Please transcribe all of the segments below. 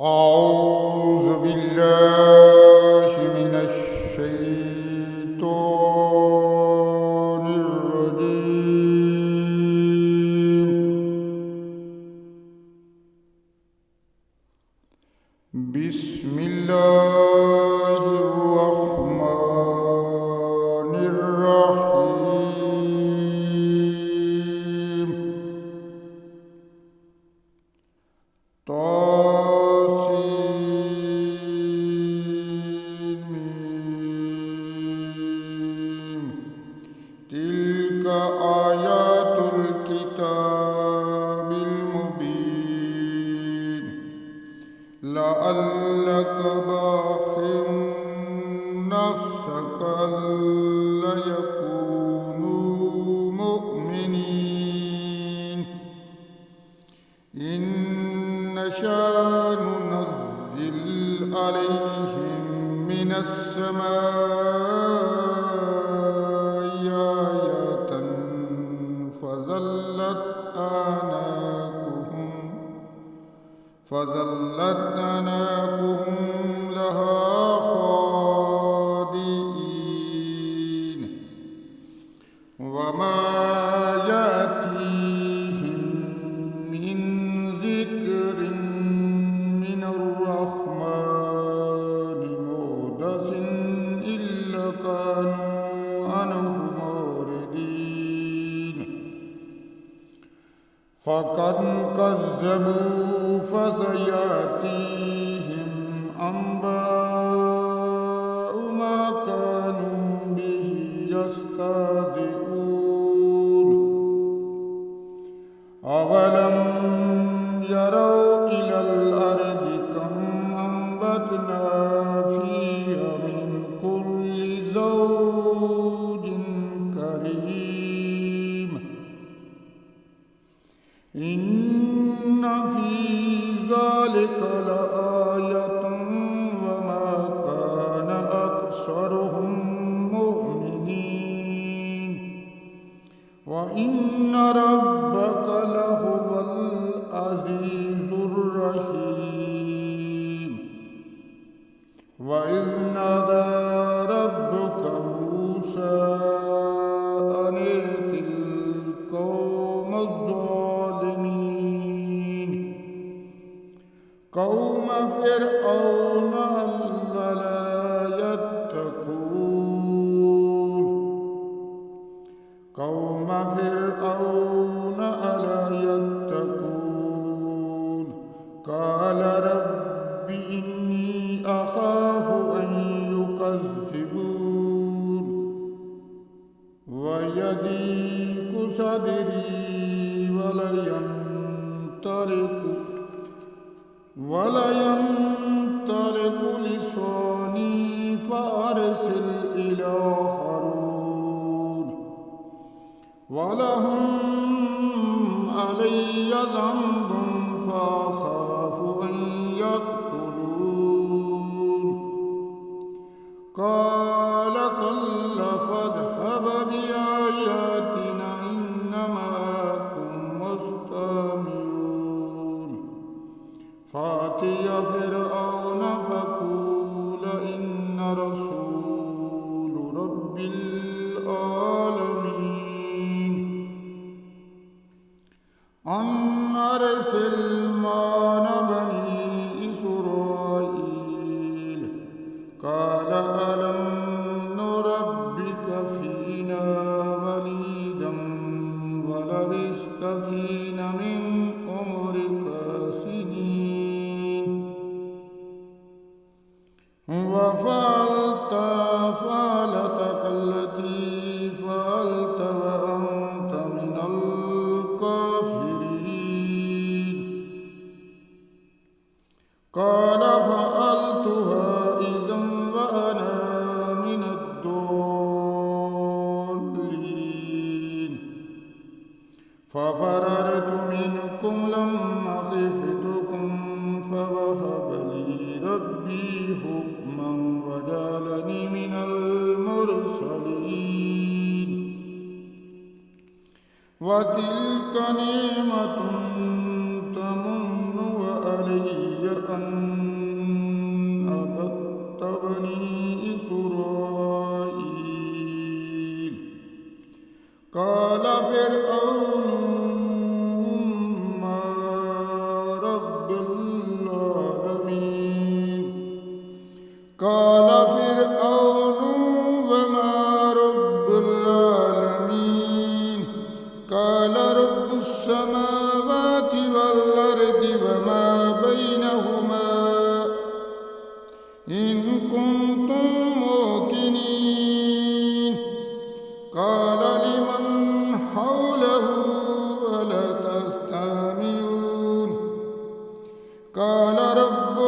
أعوذ بالله من الشيطان الرجيم. بسم الله الرحمن الرحيم. تلك آيات الكتاب المبين لعلك باخع نفسك ألا يكونوا مؤمنين إن نشأ ننزل عليهم من السماء فظلت أعناقهم لها خاضعين وما يأتيهم من ذكر من الرحمن محدث إلا كانوا عنه معرضين فقد كذبوا فسيأتيهم أنباء ما كانوا به يستهزئون أولم يروا إلى الأرض كم أنبتنا فيها من كل زوج كريم إن في ذلك لآية وما كان أكثرهم مؤمنين وإن ربك لهو العزيز الرحيم. وإذ نادى ربك موسى أن ائت القوم الظالمين قوم فرعون ألا يتقون قوم فرعون ألا يتقون قال رب إني أخاف أن يكذبون ويضيق صدري ولا ينطلق لساني فأرسل إلى هارون ولهم علي ذنب فأخاف أن يقتلون قال كلا فاذهب بآياتنا إنما معكم مستمعون فأتي فرعون فقول إن رسول رب العالمين أن أرسل معنا بني إسرائيل قال ألم نربك فينا وليدا ولبثت فينا من عمرك سنين وفعلت فعلتك التي فعلت وأنت من الكافرين قال فعلتها إذا وأنا من الضالين ففررت منكم لما خفتكم فوهب لي ربي حكما وجعلني من المرسلين وتلك نعمة تمن علي أن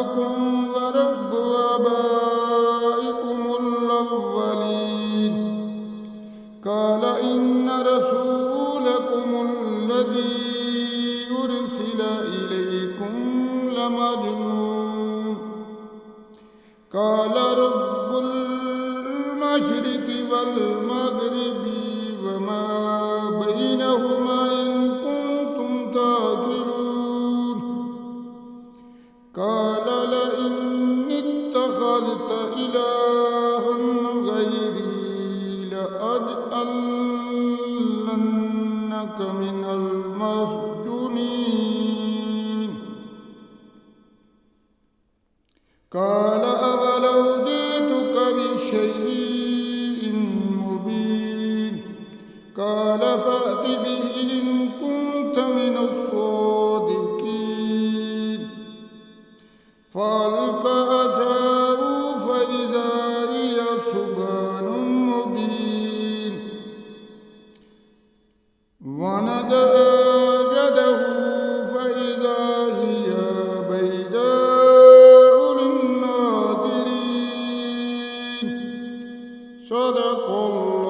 ربكم ورب آبائكم الأولين قال إن رسولكم الذي أرسل إليكم لمجنون قال رب المشرق والمغرب وما بينهما إن كنتم تعقلون قال لئن اتخذت إلها غيري لأجعلنك من المسجونين قال أولو جئتك بشيء مبين قال فأت به إن كنت من الصادقين فألقى عصاه فإذا هي ثعبان مبين ونزع يده فإذا هي بيضاء للناظرين صدق الله